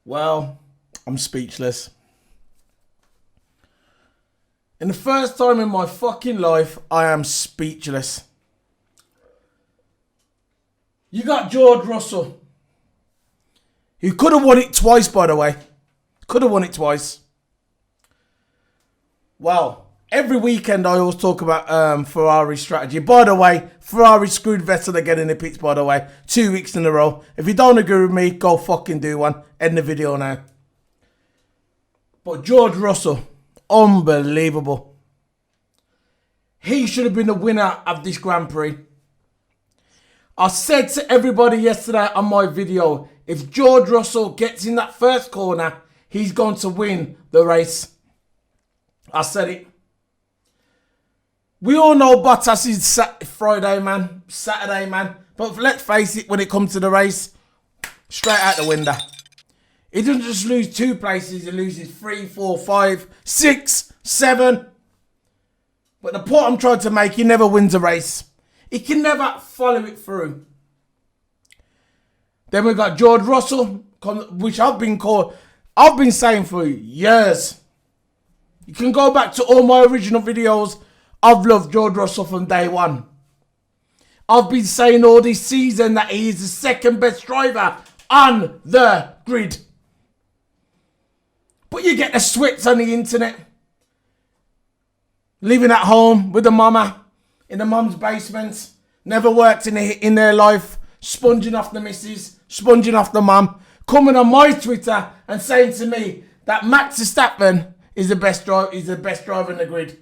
Well, I'm speechless. In the first time in my fucking life, I am speechless. You got George Russell. He could have won it twice, by the way. Could have won it twice. Well, every weekend I always talk about Ferrari strategy. By the way, Ferrari screwed Vettel again in the pits, by the way. 2 weeks in a row. If you don't agree with me, go fucking do one. End the video now. But George Russell, unbelievable. He should have been the winner of this Grand Prix. I said to everybody yesterday on my video, if George Russell gets in that first corner, he's going to win the race. I said it. We all know Bottas is Friday, man. Saturday, man. But let's face it, when it comes to the race, straight out the window. He doesn't just lose 2 places, he loses 3, 4, 5, 6, 7. But the point I'm trying to make, he never wins a race. He can never follow it through. Then we've got George Russell, which I've been saying for years. You can go back to all my original videos. I've loved George Russell from day one. I've been saying all this season that he is the second best driver on the grid. But you get the sweats on the internet. Living at home with the mama. In the mum's basement. Never worked in their life. Sponging off the missus. Sponging off the mum. Coming on my Twitter and saying to me that Max Verstappen is the best driver. He's the best driver in the grid.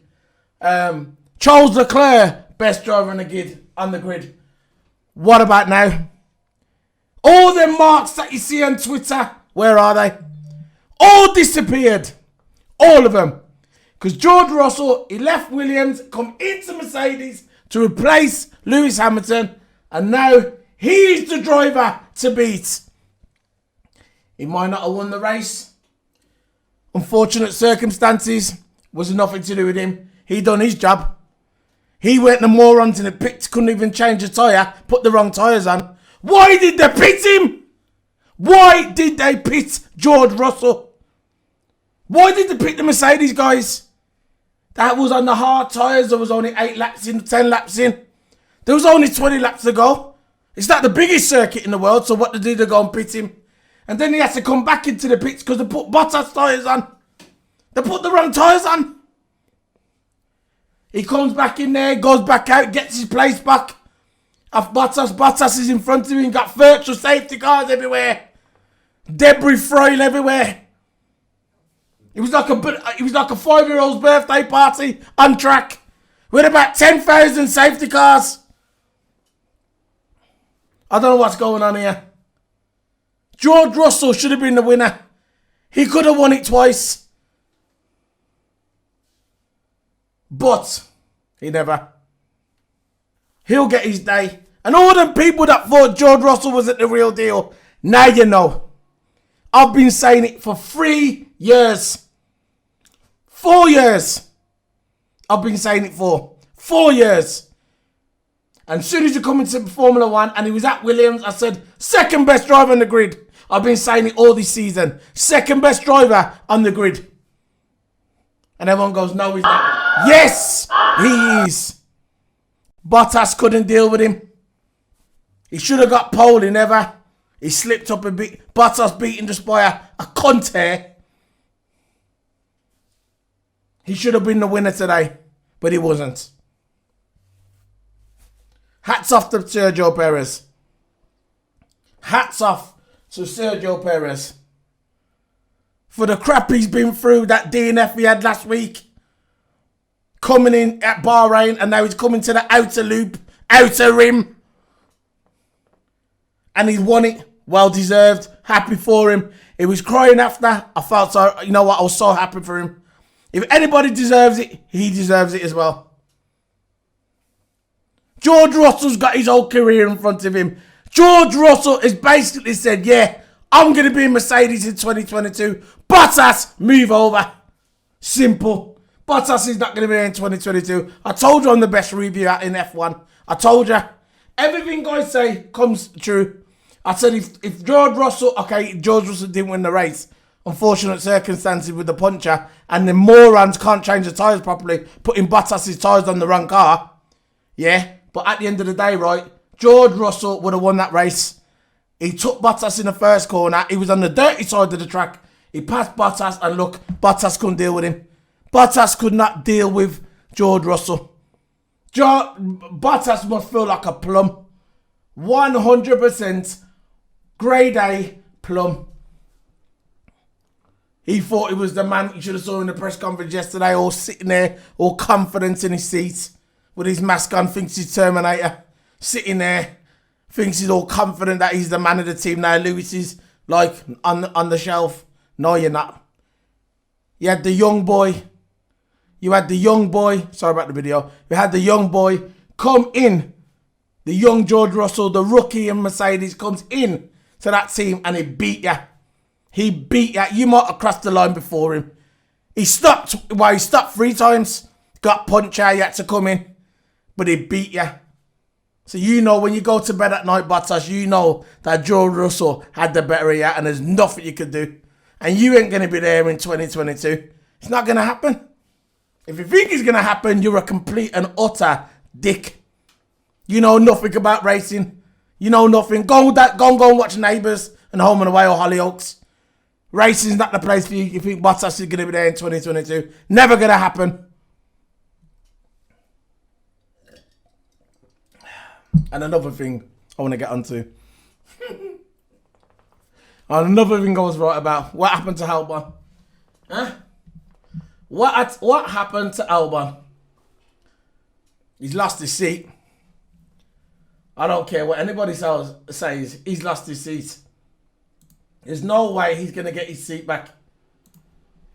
Charles Leclerc, best driver on the grid. What about now? All them marks that you see on Twitter, where are they? All disappeared. All of them. Because George Russell, he left Williams, come into Mercedes to replace Lewis Hamilton, and now he's the driver to beat. He might not have won the race. Unfortunate circumstances. Was nothing to do with him. He done his job. He went the morons in the pit, couldn't even change a tyre, put the wrong tyres on. Why did they pit him? Why did they pit George Russell? Why did they pit the Mercedes guys? That was on the hard tyres. There was only 8 laps in, 10 laps in. There was only 20 laps to go. It's not the biggest circuit in the world, so what did they go and pit him? And then he has to come back into the pits because they put Bottas tyres on. They put the wrong tyres on. He comes back in there, goes back out, gets his place back. Off Bottas. Bottas is in front of him, got virtual safety cars everywhere. Debris flying everywhere. It was like a 5-year-old's birthday party on track with about 10,000 safety cars. I don't know what's going on here. George Russell should have been the winner. He could have won it twice. But he never. He'll get his day. And all them people that thought George Russell wasn't the real deal, now you know. I've been saying it for 3 years. 4 years. I've been saying it for 4 years. And as soon as you come into Formula 1 and he was at Williams, I said, second best driver on the grid. I've been saying it all this season. Second best driver on the grid. And everyone goes, no, he's not. Yes, he is. Bottas couldn't deal with him. He should have got pole, he never. He slipped up a bit. Bottas beaten just by a Conte. He should have been the winner today, but he wasn't. Hats off to Sergio Perez. Hats off to Sergio Perez. For the crap he's been through, that DNF he had last week. Coming in at Bahrain, and now he's coming to the outer loop, outer rim. And he's won it. Well deserved. Happy for him. He was crying after. I felt so, you know what, I was so happy for him. If anybody deserves it, he deserves it as well. George Russell's got his whole career in front of him. George Russell has basically said, yeah, I'm going to be in Mercedes in 2022. Bottas, move over. Simple. Bottas is not going to be in 2022. I told you I'm the best reviewer in F1. I told you. Everything guys say comes true. I said if George Russell, okay, George Russell didn't win the race, unfortunate circumstances with the puncher, and the morons can't change the tyres properly, putting Bottas's tyres on the wrong car. Yeah, but at the end of the day, right, George Russell would have won that race. He took Bottas in the first corner. He was on the dirty side of the track. He passed Bottas, and look, Bottas couldn't deal with him. Bottas could not deal with George Russell. Bottas must feel like a plum. 100% grade A plum. He thought he was the man. You should have saw in the press conference yesterday, all sitting there, all confident in his seat, with his mask on, thinks he's Terminator. Sitting there, thinks he's all confident that he's the man of the team now. Lewis is like on the shelf. No, you're not. You had the young boy. Sorry about the video. You had the young boy come in. The young George Russell, the rookie in Mercedes, comes in to that team and he beat you. He beat you. You might have crossed the line before him. He stopped. Well, he stopped 3 times. Got punched out. He had to come in. But he beat you. So you know when you go to bed at night, Bottas, you know that George Russell had the better of you and there's nothing you could do. And you ain't going to be there in 2022. It's not going to happen. If you think it's going to happen, you're a complete and utter dick. You know nothing about racing. You know nothing. Go and watch Neighbours and Home and Away or Hollyoaks. Racing's not the place for you. You think Bottas is going to be there in 2022. Never going to happen. And another thing I want to get onto. And another thing I was right about. What happened to Albon? Huh? What happened to Albon? He's lost his seat. I don't care what anybody says. He's lost his seat. There's no way he's going to get his seat back.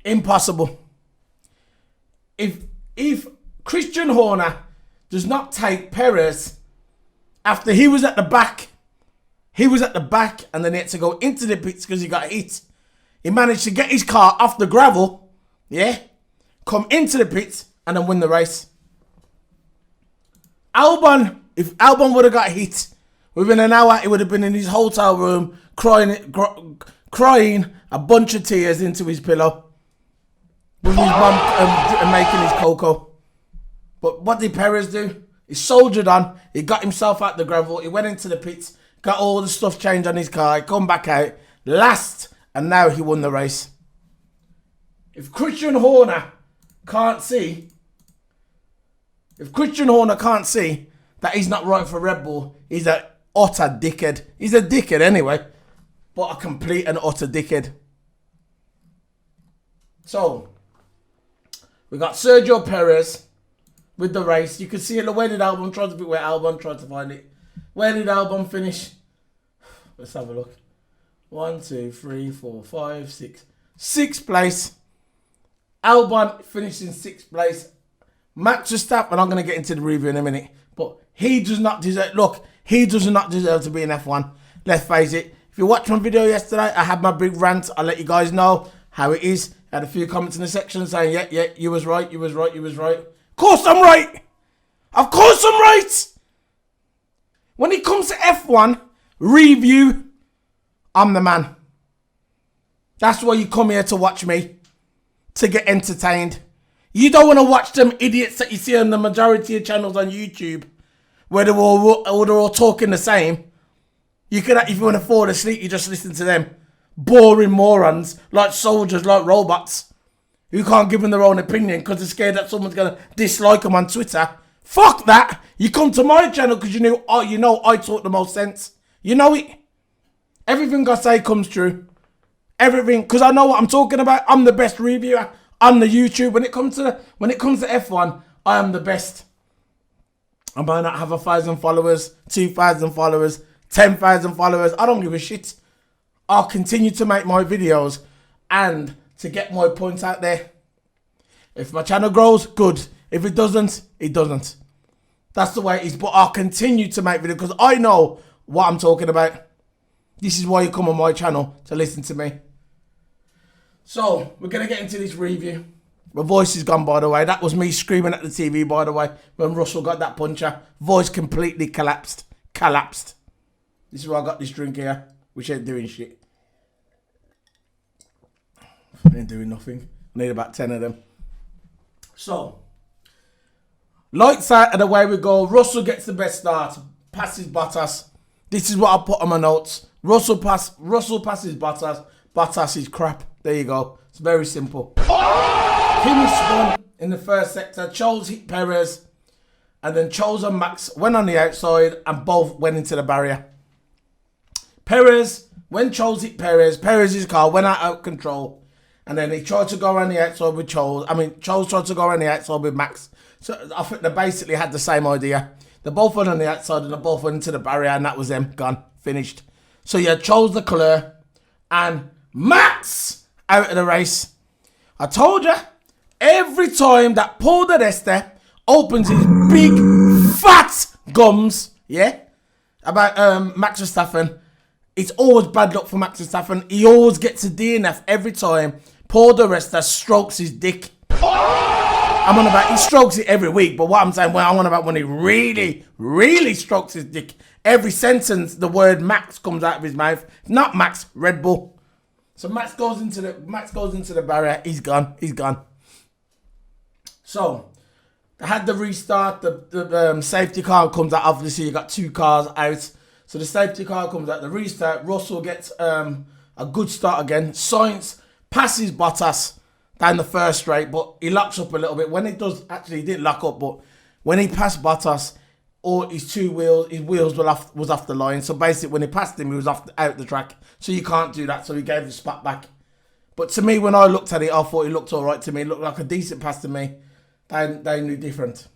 Impossible. If Christian Horner does not take Perez after he was at the back, and then he had to go into the pits because he got hit. He managed to get his car off the gravel, yeah, come into the pits and then win the race. Albon, if Albon would have got hit, within an hour he would have been in his hotel room crying a bunch of tears into his pillow with his mum and making his cocoa. But what did Perez do? He soldiered on. He got himself out the gravel. He went into the pits, got all the stuff changed on his car. He come back out last, and now he won the race. If Christian Horner can't see that he's not right for Red Bull, he's an utter dickhead. He's a dickhead anyway, but a complete and utter dickhead. So, we got Sergio Perez with the race. You can see it. Where did Albon, try to pick where Albon, tried to find it. Where did Albon finish? Let's have a look. 1, 2, 3, 4, 5, 6. 6th place. Albon finished in 6th place. Max Verstappen, and I'm going to get into the review in a minute, but he does not deserve, look, he does not deserve to be in F1. Let's face it. If you watched my video yesterday, I had my big rant. I'll let you guys know how it is. I had a few comments in the section saying, yeah, you was right. Of course I'm right. Of course I'm right. When it comes to F1 review, I'm the man. That's why you come here to watch me, to get entertained. You don't want to watch them idiots that you see on the majority of channels on YouTube, where they're all talking the same. You could, if you want to fall asleep, you just listen to them. Boring morons, like soldiers, like robots, who can't give them their own opinion because they're scared that someone's going to dislike them on Twitter. Fuck that. You come to my channel because you know I talk the most sense. You know it. Everything I say comes true. Everything, because I know what I'm talking about. I'm the best reviewer on the YouTube. When it comes to F1, I am the best. I might not have 1,000 followers, 2,000 followers, 10,000 followers. I don't give a shit. I'll continue to make my videos and to get my point out there. If my channel grows, good. If it doesn't, it doesn't. That's the way it is. But I'll continue to make videos because I know what I'm talking about. This is why you come on my channel, to listen to me. So, we're going to get into this review. My voice is gone, by the way. That was me screaming at the TV, by the way, when Russell got that puncher. Voice completely collapsed. This is why I got this drink here, which ain't doing shit. Ain't doing nothing. I need about 10 of them. So, lights out and away we go. Russell gets the best start. Passes Bottas. This is what I put on my notes. Russell passes Bottas. Bottas is crap. There you go. It's very simple. Kimi spun in the first sector. Charles hit Perez. And then Charles and Max went on the outside and both went into the barrier. Perez, when Charles hit Perez, Perez's car went out of control. And then he tried to go around the outside with Charles. Charles tried to go around the outside with Max. So I think they basically had the same idea. They both went on the outside and they both went into the barrier and that was them. Gone. Finished. So you had Charles Leclerc and Max out of the race. I told you, every time that Paul di Resta opens his big, fat gums, yeah, about Max Verstappen, it's always bad luck for Max Verstappen. He always gets a DNF every time Paul di Resta strokes his dick. I'm on about, he strokes it every week, but what I'm saying, I'm on about when he really, really strokes his dick. Every sentence, the word Max comes out of his mouth. Not Max, Red Bull. So Max goes into the barrier. He's gone. So they had the restart. The safety car comes out. Obviously, you got two cars out. So the safety car comes out. The restart. Russell gets a good start again. Sainz passes Bottas down the first straight, but he locks up a little bit. When he does, actually, he didn't lock up, but when he passed Bottas, all his wheels was off the line. So basically, when he passed him, he was out the track. So you can't do that. So he gave the spot back. But to me, when I looked at it, I thought it looked all right to me. It looked like a decent pass to me. They knew different.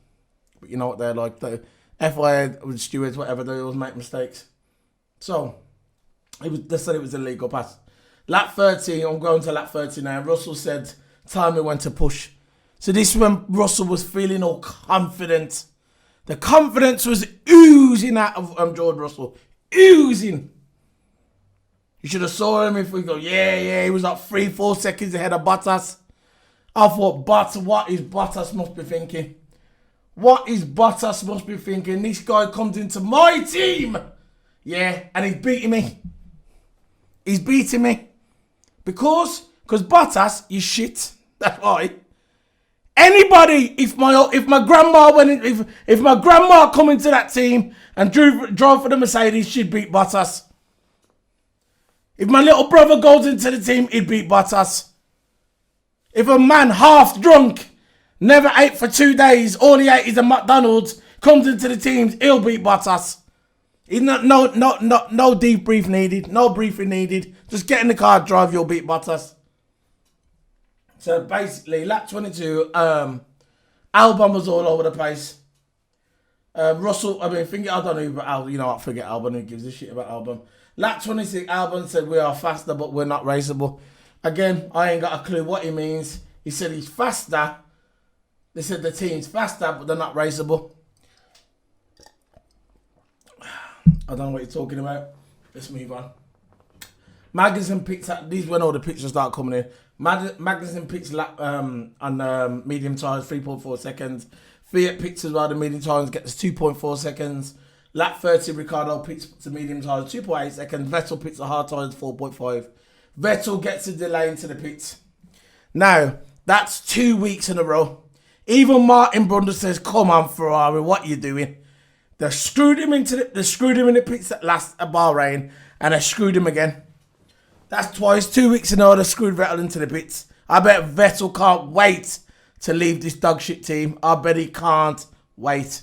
But you know what they're like. The FIA with stewards, whatever, they always make mistakes. So they said it was a legal pass. Lap 13, I'm going to lap 30 now. Russell said, tell me when to push. So this is when Russell was feeling all confident. The confidence was oozing out of George Russell. Oozing. You should have saw him if we go, yeah, he was like 3-4 seconds ahead of Bottas. I thought, what is Bottas must be thinking? What is Bottas must be thinking? This guy comes into my team. Yeah, and he's beating me. He's beating me. Because Bottas is shit. That's why. Anybody, if my grandma come into that team and drove for the Mercedes, she'd beat Bottas. If my little brother goes into the team, he'd beat Bottas. If a man half drunk, never ate for 2 days, all he ate is a McDonald's, comes into the teams, he'll beat Bottas. He's no debrief needed, no briefing needed. Just get in the car, drive, you'll beat Bottas. So basically, lap 22, Albon was all over the place. Russell, I don't know, but I forget Albon, who gives a shit about Albon. Lap 26, Albon said we are faster, but we're not raceable. Again, I ain't got a clue what he means. He said he's faster. They said the team's faster, but they're not raceable. I don't know what you're talking about. Let's move on. Magnussen picks up, these when all the pictures start coming in. Magnussen picks lap on medium tyres, 3.4 seconds. Fiat picks as well, the medium tyres gets 2.4 seconds. Lap 30, Ricciardo picks the medium tyres, 2.8 seconds. Vettel picks the hard tyres, 4.5. Vettel gets a delay into the pits. Now, that's 2 weeks in a row. Even Martin Brundle says, come on, Ferrari, what are you doing? They screwed him in the pits at Bahrain, and they screwed him again. That's twice, 2 weeks in a row, they screwed Vettel into the pits. I bet Vettel can't wait to leave this dog shit team. I bet he can't wait.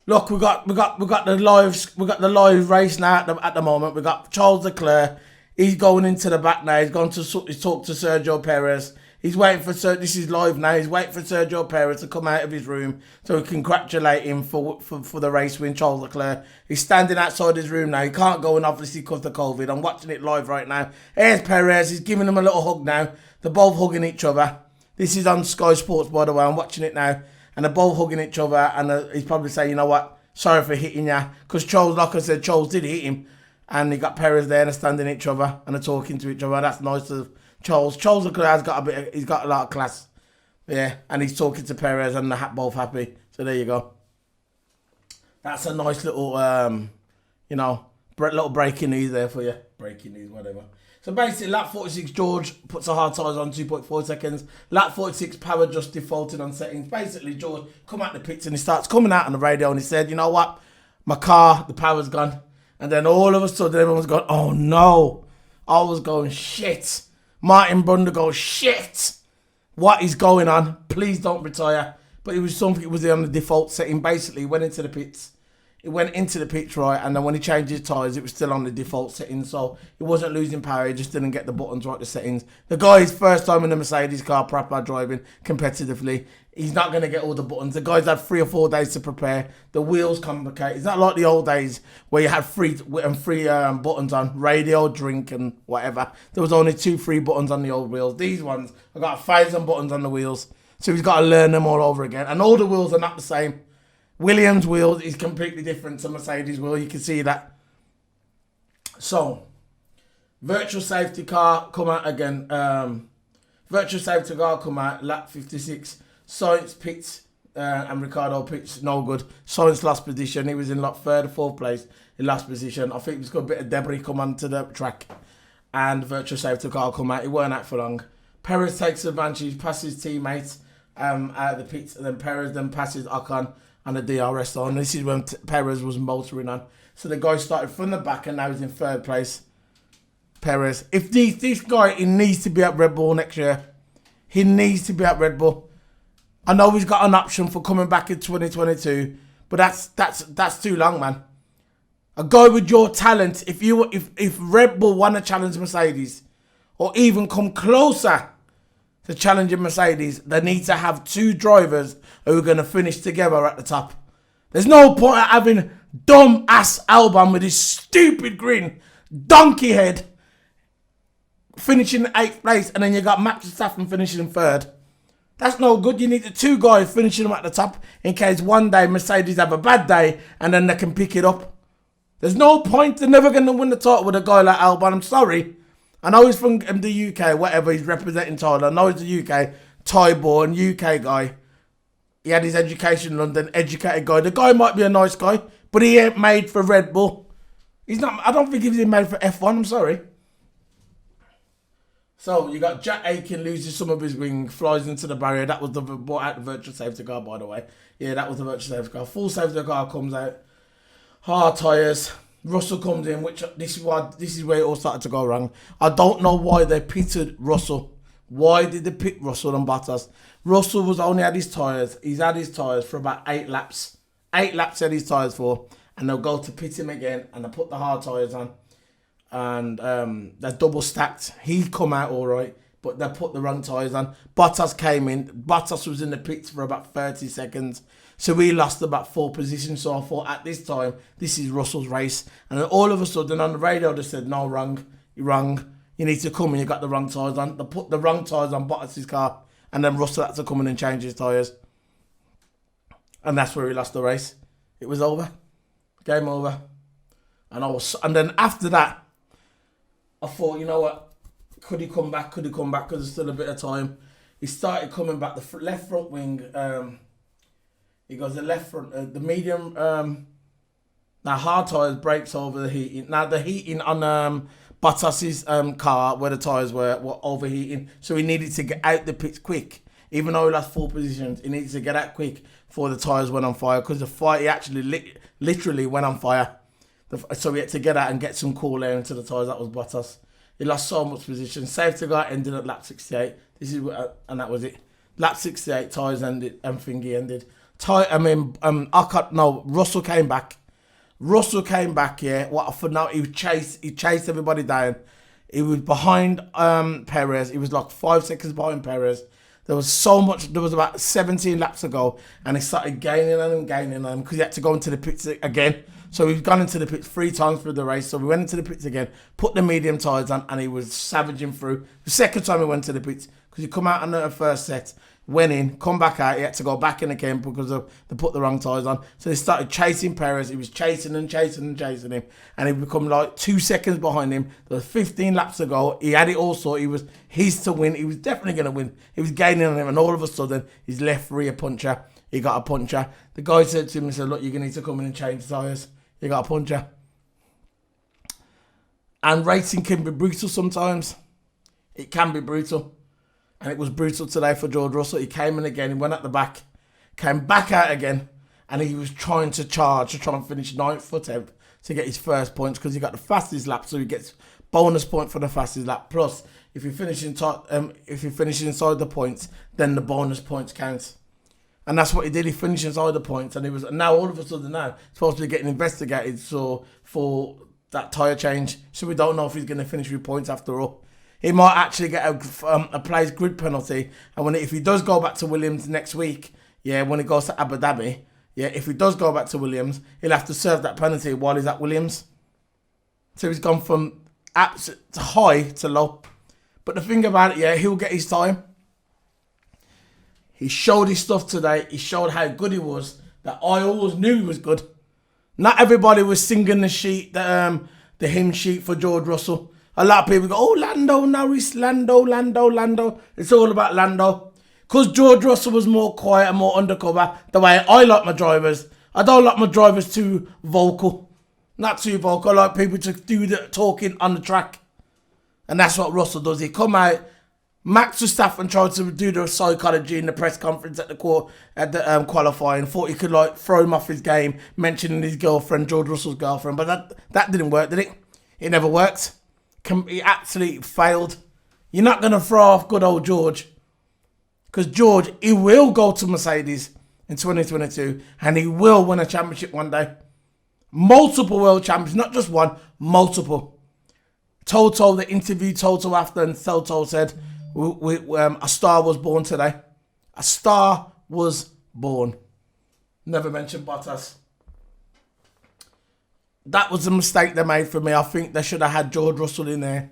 Look, we got the live race now at the moment. We got Charles Leclerc. He's going into the back now. He's going to talk to Sergio Perez. He's waiting for this is live now. He's waiting for Sergio Perez to come out of his room so we can congratulate him for the race win. Charles Leclerc. He's standing outside his room now. He can't go in obviously because of COVID. I'm watching it live right now. Here's Perez. He's giving him a little hug now. They're both hugging each other. This is on Sky Sports, by the way. I'm watching it now. And they're both hugging each other. And he's probably saying, you know what? Sorry for hitting you. Because Charles, like I said, Charles did hit him. And he got Perez there and they're standing each other. And they're talking to each other. That's nice of Charles. Charles has got he's got a lot of class. Yeah. And he's talking to Perez and they're both happy. So there you go. That's a nice little, you know, little breaking news there for you. Breaking news, whatever. So basically, lap 46, George puts the hard tyres on 2.4 seconds. Lap 46, Power just defaulted on settings. Basically, George come out the pits and he starts coming out on the radio and he said, you know what? My car, the power's gone. And then all of a sudden, everyone's gone, oh no. I was going, shit. Martin Brundle goes, shit. What is going on? Please don't retire. But it was something, it was on the default setting. Basically, he went into the pits. It went into the pitch, right, and then when he changed his tyres, it was still on the default settings, so he wasn't losing power, he just didn't get the buttons right, the settings. The guy's first time in the Mercedes car, proper driving competitively. He's not going to get all the buttons. The guy's had 3 or 4 days to prepare. The wheels complicate. It's not like the old days where you had three buttons on, radio, drink, and whatever. There was only 2 free buttons on the old wheels. These ones, I've got 1,000 buttons on the wheels, so he's got to learn them all over again. And all the wheels are not the same. Williams' wheels is completely different to Mercedes' wheel. You can see that. So, virtual safety car come out again. Virtual safety car come out, lap 56. Sainz pits and Ricciardo pits, no good. Sainz lost position. He was in like 3rd or 4th place. He lost position. I think there's got a bit of debris come onto the track. And virtual safety car come out. It weren't out for long. Perez takes advantage, passes teammates out of the pits. And then Perez then passes Ocon and the DRS on. This is when Perez was motoring on. So the guy started from the back and now he's in 3rd place. Perez. If this guy, he needs to be at Red Bull next year. He needs to be at Red Bull. I know he's got an option for coming back in 2022, but that's too long, man. A guy with your talent, if Red Bull want to challenge Mercedes, or even come closer to challenging Mercedes, they need to have 2 drivers who are going to finish together at the top. There's no point of having dumb ass Albon with his stupid grin, donkey head, finishing 8th place, and then you got Max Verstappen finishing in 3rd. That's no good. You need the 2 guys finishing them at the top in case one day Mercedes have a bad day and then they can pick it up. There's no point. They're never going to win the title with a guy like Albon. I'm sorry. I know he's from the UK, whatever, he's representing Thailand. I know he's a UK, Thai-born, UK guy. He had his education in London, educated guy. The guy might be a nice guy, but he ain't made for Red Bull. He's not. I don't think he's made for F1, I'm sorry. So, you got Jack Aiken loses some of his wing, flies into the barrier. That was brought out the virtual safety car, by the way. Yeah, that was the virtual safety car. Full safety car comes out. Hard tyres. Russell comes in, which this is where it all started to go wrong. I don't know why they pitted Russell. Why did they pit Russell and Bottas? Russell was only had his tyres. He's had his tyres for about 8 laps. 8 laps had his tyres for. And they'll go to pit him again and they put the hard tyres on. And they're double stacked. He come out all right, but they put the wrong tyres on. Bottas came in. Bottas was in the pits for about 30 seconds. So we lost about 4 positions. So I thought at this time, this is Russell's race. And then all of a sudden on the radio, they said, no, wrong. You're wrong. You need to come and you got the wrong tyres on. They put the wrong tyres on Bottas' car. And then Russell had to come in and change his tyres. And that's where he lost the race. It was over. Game over. And then after that, I thought, you know what? Could he come back? Could he come back? Because there's still a bit of time. He started coming back. The left front wing... He goes the left front, the medium, now hard tyres breaks over the heating. Now the heating on Bottas's car where the tyres were overheating. So he needed to get out the pits quick. Even though he lost 4 positions, he needed to get out quick before the tyres went on fire. Because the fire, he actually literally went on fire. So he had to get out and get some cool air into the tyres. That was Bottas. He lost so much position. Safety car ended at lap 68. And that was it. Lap 68, tyres ended and thingy ended. Russell came back. Yeah. What for now? He chased everybody down. He was behind Perez. He was like 5 seconds behind Perez. There was about 17 laps to go, and he started gaining on him because he had to go into the pits again. So we've gone into the pits 3 times through the race. So we went into the pits again, put the medium tyres on, and he was savaging through. The second time he went to the pits, because he come out on the first set, went in, come back out, he had to go back in again because they put the wrong tyres on. So they started chasing Perez. He was chasing him, and he become like 2 seconds behind him. There was 15 laps to go. He had it all sorted. He was his to win. He was definitely going to win. He was gaining on him, and all of a sudden, his left rear puncher, he got a puncture. The guy said to him, he said, look, you're going to need to come in and change the tyres. You got a puncture. And racing can be brutal sometimes. It can be brutal. And it was brutal today for George Russell. He came in again, he went at the back, came back out again, and he was trying to charge to try and finish 9th or 10th to get his first points because he got the fastest lap, so he gets bonus point for the fastest lap. Plus, if you finish inside the points, then the bonus points count. And that's what he did. He finished inside the points, and now all of a sudden now supposed to be getting investigated for that tyre change. So we don't know if he's going to finish with points after all. He might actually get a place grid penalty, and if he does go back to Williams next week, when he goes to Abu Dhabi, if he does go back to Williams, he'll have to serve that penalty while he's at Williams. So he's gone from high to low. But the thing about it, he'll get his time. He showed his stuff today. He showed how good he was. That I always knew he was good. Not everybody was singing the hymn sheet for George Russell. A lot of people go, oh, Lando Norris, Lando. It's all about Lando. Because George Russell was more quiet and more undercover, the way I like my drivers. I don't like my drivers too vocal. Not too vocal. I like people to do the talking on the track. And that's what Russell does. He come out, Max Verstappen tried to do the psychology in the press conference at the qualifying. Thought he could throw him off his game, mentioning his girlfriend, George Russell's girlfriend. But that didn't work, did it? It never worked. He absolutely failed. You're not going to throw off good old George. Because George, he will go to Mercedes in 2022 and he will win a championship one day. Multiple world champions, not just one, multiple. TOTO, they interviewed TOTO after, and TOTO said, a star was born today. A star was born. Never mentioned Bottas. That was a mistake they made for me. I think they should have had George Russell in there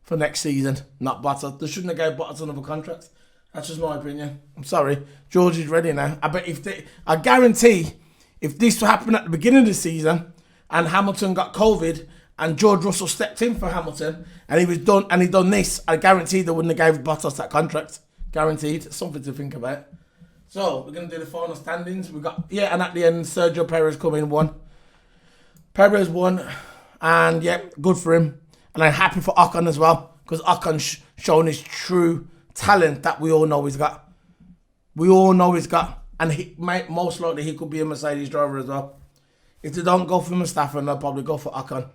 for next season, not Bottas. They shouldn't have gave Bottas another contract. That's just my opinion. I'm sorry. George is ready now. I guarantee if this happened at the beginning of the season and Hamilton got COVID and George Russell stepped in for Hamilton and he was done and he done this, I guarantee they wouldn't have gave Bottas that contract. Guaranteed. Something to think about. So we're going to do the final standings. We got and at the end Sergio Perez come in won. Perez won, and good for him. And I'm happy for Ocon as well, because Ocon's shown his true talent that we all know he's got. And most likely he could be a Mercedes driver as well. If they don't go for Verstappen, they'll probably go for Ocon.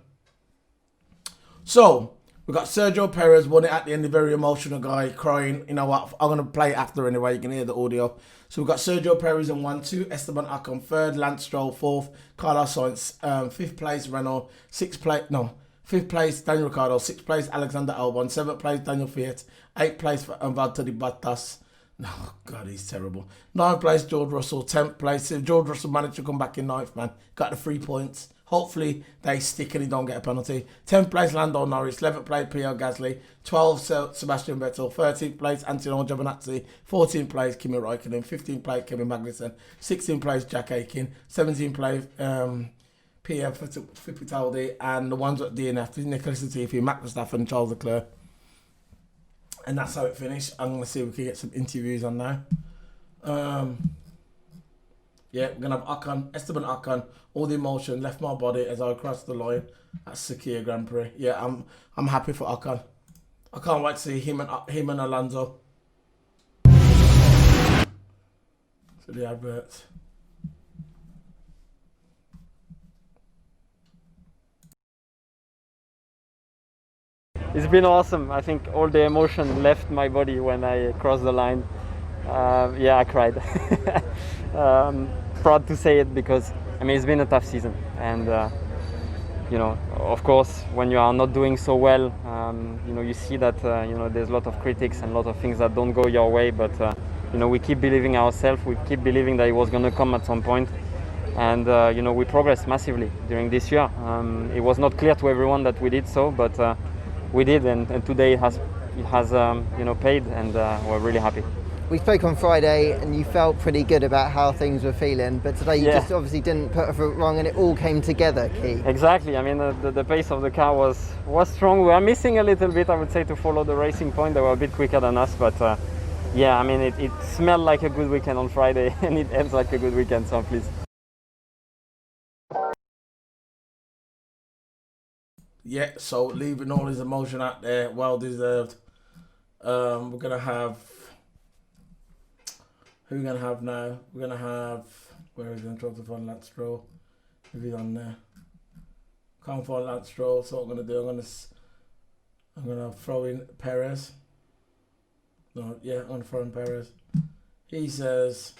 So, we got Sergio Perez won it at the end, a very emotional guy, crying. You know what, I'm going to play it after anyway, you can hear the audio. So we got Sergio Perez in 1-2, Esteban Ocon 3rd, Lance Stroll 4th, Carlos Sainz 5th place, Renault 5th place, Daniel Ricciardo 6th place, Alexander Albon 7th place, Daniel Fiat 8th place for Valtteri Bottas. Oh God, he's terrible. 9th place, George Russell 10th place. George Russell managed to come back in 9th, man. Got the 3 points. Hopefully they stick and he don't get a penalty. 10th place, Lando Norris. 11th place, Pierre Gasly. 12th, Sebastian Vettel. 13th place, Antonio Giovinazzi. 14th place, Kimi Raikkonen. 15th place, Kevin Magnussen. 16th place, Jack Aitken. 17th place, Pierre Fittipaldi. And the ones at DNF, Nicholas Latifi, Max Verstappen, and Charles Leclerc. And that's how it finished. I'm going to see if we can get some interviews on now. We're going to have Ocon, Esteban Ocon, all the emotion left my body as I crossed the line at Sakhir Grand Prix. I'm happy for Ocon. I can't wait to see him and Alonso. So the adverts. It's been awesome. I think all the emotion left my body when I crossed the line. I cried. Proud to say it because it's been a tough season, and of course when you are not doing so well, you see that there's a lot of critics and a lot of things that don't go your way, but we keep believing ourselves, we keep believing that it was going to come at some point, and we progressed massively during this year. It was not clear to everyone that we did so, but we did, and today it has paid, and we're really happy. We spoke on Friday and you felt pretty good about how things were feeling, but today you just obviously didn't put a foot wrong and it all came together, Key. Exactly. The pace of the car was strong. We were missing a little bit, I would say, to follow the racing point. They were a bit quicker than us, but yeah, I mean, it smelled like a good weekend on Friday and it ends like a good weekend, so I'm pleased. Yeah, so leaving all his emotion out there, well deserved. We're gonna have, who are we gonna have now? We're gonna have, where is he gonna try to find Lance Stroll? If he's on there, can't find Lance Stroll. So what I'm gonna do, I'm gonna throw in Perez. No, yeah, I'm gonna throw in Perez. He says,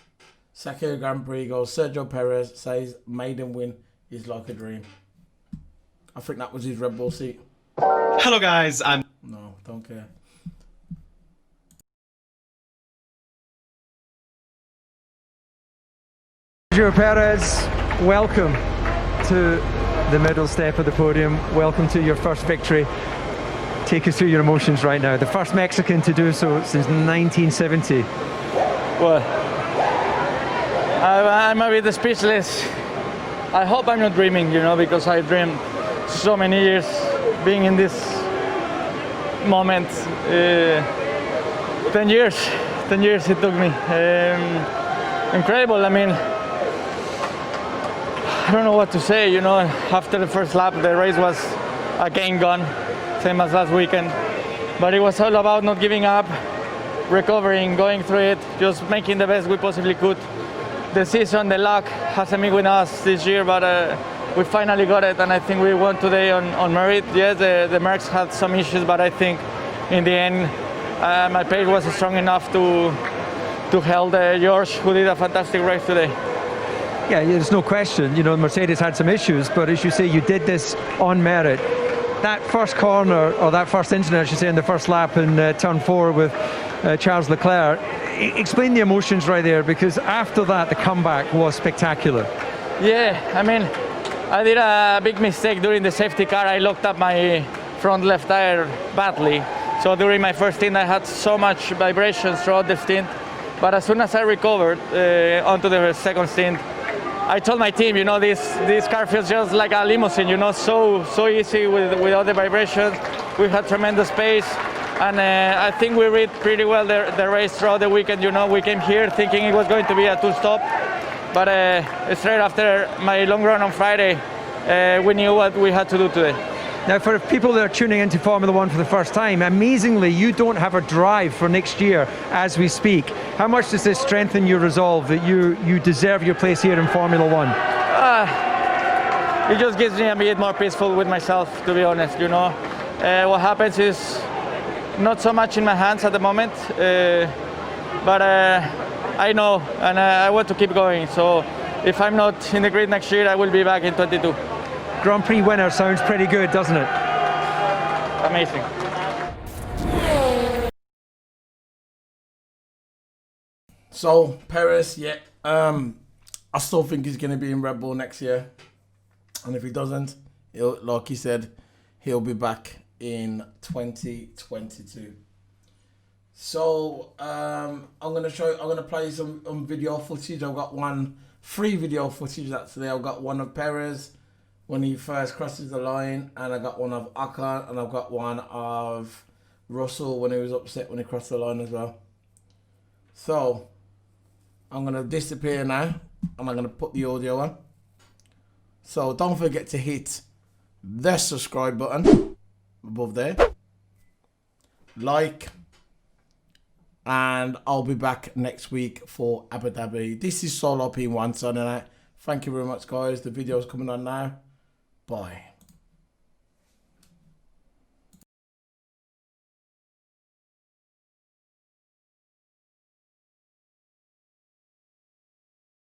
Sakir Grand Prix goes. Sergio Perez says maiden win is like a dream. I think that was his Red Bull seat. Hello guys, No, don't care. Sergio Perez, welcome to the middle step of the podium. Welcome to your first victory. Take us through your emotions right now. The first Mexican to do so since 1970. Well, I'm a bit speechless. I hope I'm not dreaming, you know, because I dreamed so many years being in this moment. 10 years it took me. Incredible. I mean, I don't know what to say, you know. After the first lap, the race was again gone, same as last weekend. But it was all about not giving up, recovering, going through it, just making the best we possibly could. The season, the luck hasn't been with us this year, but we finally got it, and I think we won today on merit. Yes, the Mercs had some issues, but I think in the end my pace was strong enough to hold George, who did a fantastic race today. Yeah, there's no question. You know, Mercedes had some issues, but as you say, you did this on merit. That first corner, or that first incident, I should say, in the first lap in turn 4 with Charles Leclerc, explain the emotions right there, because after that, the comeback was spectacular. Yeah, I mean, I did a big mistake during the safety car. I locked up my front left tire badly. So during my first stint, I had so much vibrations throughout the stint. But as soon as I recovered onto the second stint, I told my team, you know, this car feels just like a limousine, you know, so easy with all the vibrations. We had tremendous pace, and I think we read pretty well the race throughout the weekend. You know, we came here thinking it was going to be a two-stop, but straight after my long run on Friday, we knew what we had to do today. Now, for people that are tuning into Formula One for the first time, amazingly, you don't have a drive for next year as we speak. How much does this strengthen your resolve that you deserve your place here in Formula One? It just gives me a bit more peaceful with myself, to be honest, you know. What happens is not so much in my hands at the moment, but I know, and I want to keep going. So if I'm not in the grid next year, I will be back in 22. Grand Prix winner sounds pretty good, doesn't it? Amazing. So Perez, yeah, I still think he's going to be in Red Bull next year, and if he doesn't, like he said, he'll be back in 2022. So I'm gonna play some video footage. I've got three video footage actually. I've got one of Perez when he first crosses the line, and I got one of Ocon, and I've got one of Russell when he was upset when he crossed the line as well. So I'm gonna disappear now, and I'm gonna put the audio on. So don't forget to hit the subscribe button above there, like, and I'll be back next week for Abu Dhabi. This is Solo P1 signing out. Thank you very much, guys. The video's coming on now. Bye.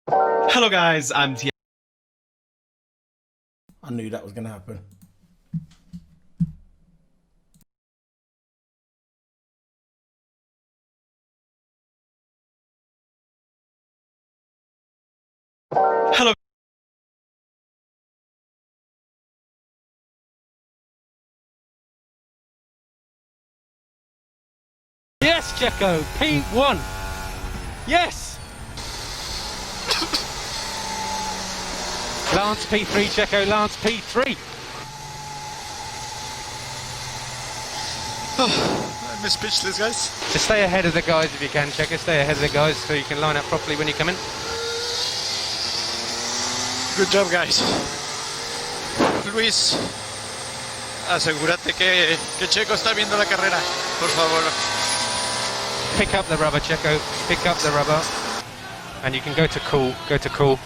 Hello guys, I'm I knew that was going to happen. Hello. Yes, Checo, P1. Yes. Lance P3, Checo, Lance P3. I'm speechless, guys. Just stay ahead of the guys if you can, Checo. Stay ahead of the guys so you can line up properly when you come in. Good job, guys. Luis, asegúrate que Checo está viendo la carrera, por favor. Pick up the rubber, Checo. Pick up the rubber. And you can go to cool. Go to cool.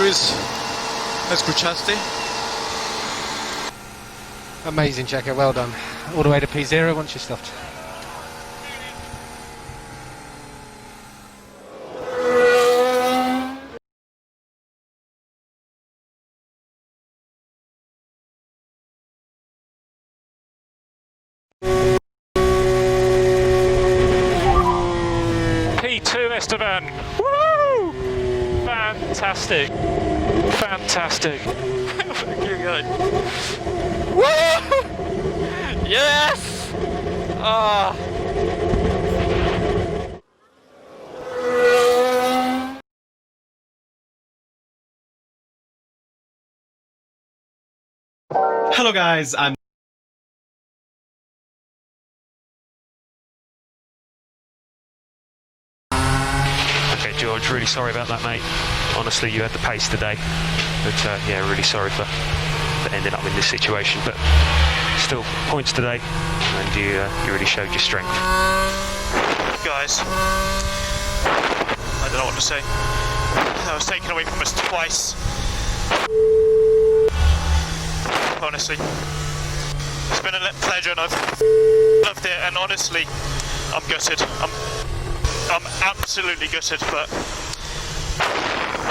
Luis, ¿me escuchaste? Amazing, Checo. Well done. All the way to P0 once you stopped. P2 Esteban. Woo! Fantastic. Fantastic. Woo! Yes! Ah. Hello guys, I'm Okay, George, really sorry about that, mate. Honestly, you had the pace today. But yeah, really sorry for ending up in this situation. But still, points today, and you really showed your strength. Guys, I don't know what to say. I was taken away from us twice. Honestly, it's been a pleasure and I've loved it, and honestly, I'm gutted. I'm absolutely gutted, but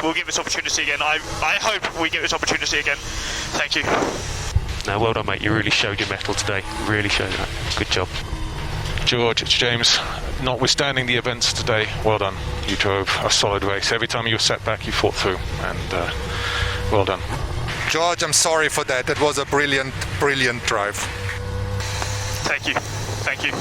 we'll give this opportunity again. I hope we get this opportunity again. Thank you. No, well done, mate. You really showed your mettle today. Really showed that. Good job. George, it's James. Notwithstanding the events today, well done. You drove a solid race. Every time you were set back, you fought through, and well done. George, I'm sorry for that. It was a brilliant, brilliant drive. Thank you. Thank you.